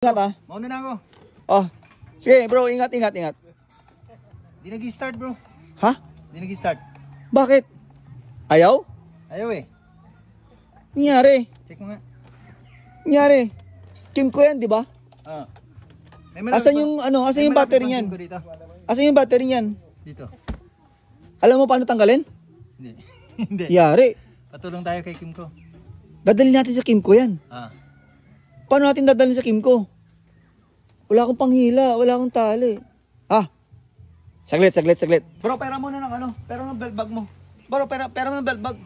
Ingat ah. Mauna na ako. Oh. Sige bro, ingat. Di nag-start bro. Ha? Di nag-start. Bakit? Ayaw? Ayaw eh. Nangyari? Check mo nga. Nangyari? Kimco yan, di ba? Asan yung ano, asan yung battery niyan? Asan yung battery niyan? Dito. Alam mo paano tanggalin? Hindi. Hindi. Yari. Patulong tayo kay Kimco. Dadalhin natin sa Kimco yan. Paano natin dadalhin sa Kimco? Wala akong panghila, wala akong tali. Ha? Saglit. Bro, pera mo na ng ano? Pera mo ng belt bag mo. Bro, pera mo ng belt bag.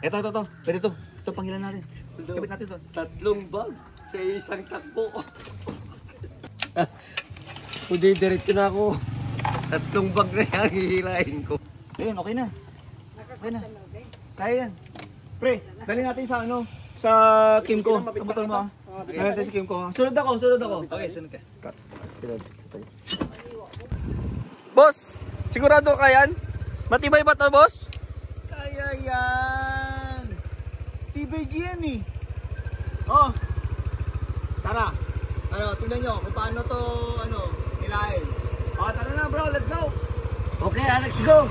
Ito. Pwede to. Ito panghilan natin. Kapit natin to. 3 bag sa isang takbo. Kundi diretso na ako. 3 bag na yung hihilain ko. Ayun, okay na. Kaya yan. Pre, dali natin sa ano? Sa Kimco. Kamutan mo ah. Dali natin sa Kimco. Sunod ako. Okay, sunod ka. Boss, sigurado ka yan? Matibay ba to, boss? Kaya yan. TBG yan eh. Oh. Tara. Tingnan nyo kung paano to, nilahin. Tara na bro, let's go. Okay, let's go.